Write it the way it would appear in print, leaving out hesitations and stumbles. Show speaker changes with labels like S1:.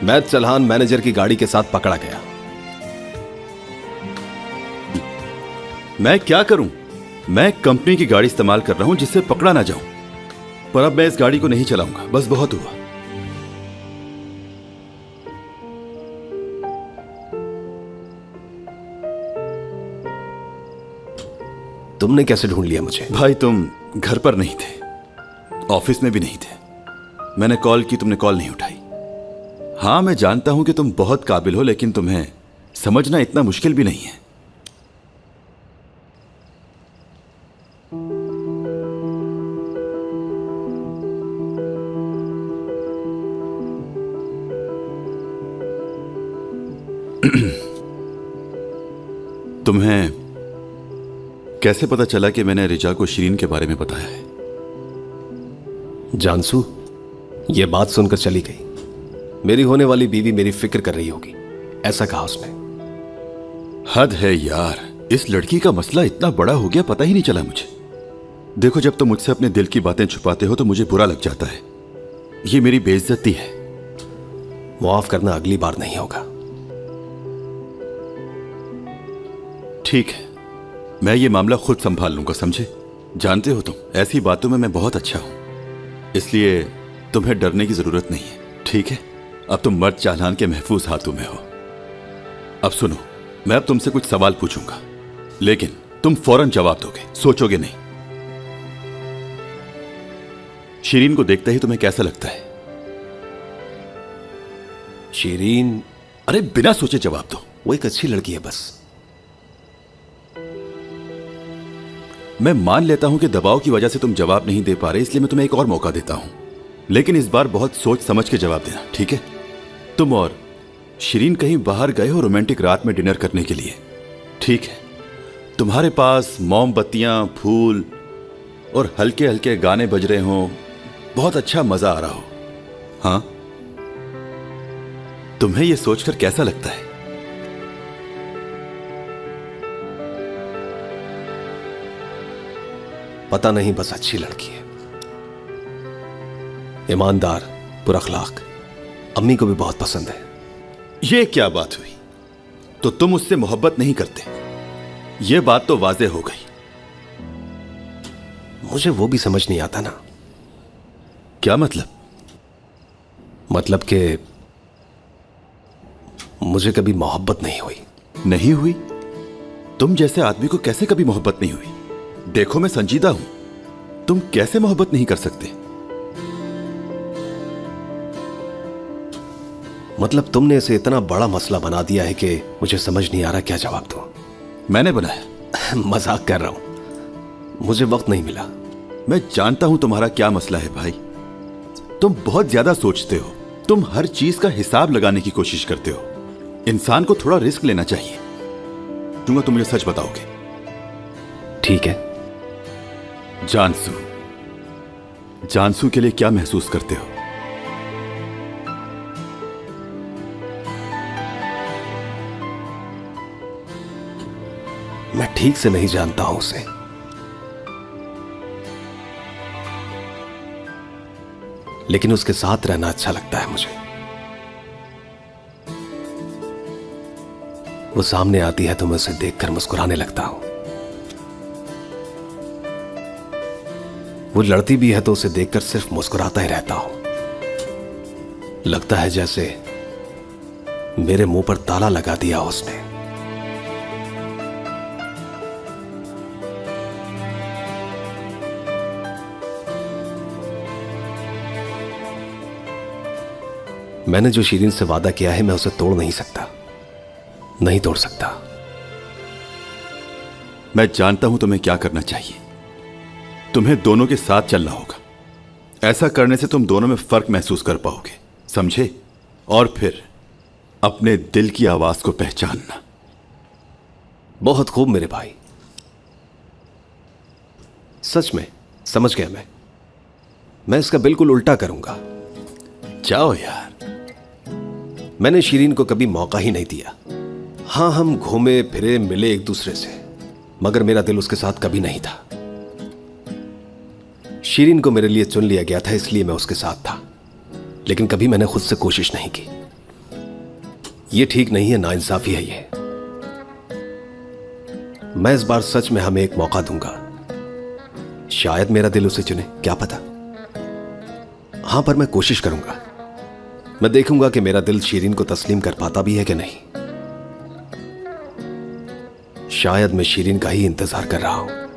S1: मैं चल्हान मैनेजर की गाड़ी के साथ पकड़ा गया।
S2: मैं क्या करूं? मैं कंपनी की गाड़ी इस्तेमाल कर रहा हूं जिससे पकड़ा ना जाऊं, पर अब मैं इस गाड़ी को नहीं चलाऊंगा। बस बहुत हुआ।
S1: तुमने कैसे ढूंढ लिया मुझे?
S2: भाई तुम घर पर नहीं थे, ऑफिस में भी नहीं थे। मैंने कॉल की, तुमने कॉल नहीं उठाई। हाँ मैं जानता हूं कि तुम बहुत काबिल हो, लेकिन तुम्हें समझना इतना मुश्किल भी नहीं है। तुम्हें कैसे पता चला कि मैंने रिचा को शिरीन के बारे में बताया है?
S1: जानसू, यह बात सुनकर चली गई। मेरी होने वाली बीवी मेरी फिक्र कर रही होगी, ऐसा कहा उसने।
S2: हद है यार, इस लड़की का मसला इतना बड़ा हो गया, पता ही नहीं चला मुझे। देखो, जब तुम मुझसे अपने दिल की बातें छुपाते हो तो मुझे बुरा लग जाता है। ये मेरी बेइज्जती है।
S1: माफ करना, अगली बार नहीं होगा।
S2: ठीक है, मैं ये मामला खुद संभाल लूंगा, समझे? जानते हो तुम, ऐसी बातों में मैं बहुत अच्छा हूं, इसलिए तुम्हें डरने की जरूरत नहीं है, ठीक है? अब तुम मर्द चालान के महफूज हाथों में हो। अब सुनो, मैं अब तुमसे कुछ सवाल पूछूंगा, लेकिन तुम फौरन जवाब दोगे, सोचोगे नहीं। शिरीन को देखते ही तुम्हें कैसा लगता है?
S1: शिरीन?
S2: अरे बिना सोचे जवाब दो।
S1: वो एक अच्छी लड़की है बस।
S2: मैं मान लेता हूं कि दबाव की वजह से तुम जवाब नहीं दे पा रहे, इसलिए मैं तुम्हें एक और मौका देता हूं, लेकिन इस बार बहुत सोच समझ के जवाब देना, ठीक है? तुम और शिरीन कहीं बाहर गए हो रोमांटिक रात में डिनर करने के लिए, ठीक है? तुम्हारे पास मोमबत्तियां, फूल और हल्के हल्के गाने बज रहे हो, बहुत अच्छा मजा आ रहा हो। हाँ, तुम्हें यह सोचकर कैसा लगता है?
S1: पता नहीं, बस अच्छी लड़की है, ईमानदार, पुरअखलाक, अम्मी को भी बहुत पसंद है।
S2: यह क्या बात हुई? तो तुम उससे मोहब्बत नहीं करते, यह बात तो वाज़ेह हो गई।
S1: मुझे वो भी समझ नहीं आता ना।
S2: क्या मतलब?
S1: मतलब कि मुझे कभी मोहब्बत नहीं हुई।
S2: नहीं हुई? तुम जैसे आदमी को कैसे कभी मोहब्बत नहीं हुई? देखो, मैं संजीदा हूं, तुम कैसे मोहब्बत नहीं कर सकते?
S1: मतलब तुमने इसे इतना बड़ा मसला बना दिया है कि मुझे समझ नहीं आ रहा क्या जवाब दूं।
S2: मैंने बनाया?
S1: मजाक कर रहा हूं, मुझे वक्त नहीं मिला।
S2: मैं जानता हूं तुम्हारा क्या मसला है भाई, तुम बहुत ज्यादा सोचते हो, तुम हर चीज का हिसाब लगाने की कोशिश करते हो। इंसान को थोड़ा रिस्क लेना चाहिए। तुम मुझे सच बताओगे?
S1: ठीक है।
S2: जानसू, जानसू के लिए क्या महसूस करते हो?
S1: मैं ठीक से नहीं जानता हूं उसे, लेकिन उसके साथ रहना अच्छा लगता है मुझे। वो सामने आती है तो मैं उसे देखकर मुस्कुराने लगता हूं। वो लड़ती भी है तो उसे देखकर सिर्फ मुस्कुराता ही रहता हूं। लगता है जैसे मेरे मुंह पर ताला लगा दिया उसने। मैंने जो शिरीन से वादा किया है मैं उसे तोड़ नहीं सकता, नहीं तोड़ सकता।
S2: मैं जानता हूं तुम्हें क्या करना चाहिए। तुम्हें दोनों के साथ चलना होगा। ऐसा करने से तुम दोनों में फर्क महसूस कर पाओगे, समझे? और फिर अपने दिल की आवाज को पहचानना।
S1: बहुत खूब मेरे भाई, सच में समझ गया। मैं इसका बिल्कुल उल्टा करूंगा।
S2: जाओ यार।
S1: मैंने शिरीन को कभी मौका ही नहीं दिया। हां, हम घूमे फिरे, मिले एक दूसरे से, मगर मेरा दिल उसके साथ कभी नहीं था। शिरीन को मेरे लिए चुन लिया गया था, इसलिए मैं उसके साथ था, लेकिन कभी मैंने खुद से कोशिश नहीं की। ये ठीक नहीं है, नाइंसाफी है ये। मैं इस बार सच में हमें एक मौका दूंगा। शायद मेरा दिल उसे चुने, क्या पता। हां, पर मैं कोशिश करूंगा। मैं देखूंगा कि मेरा दिल शीरीन को तस्लीम कर पाता भी है कि नहीं। शायद मैं शीरीन का ही इंतजार कर रहा हूं।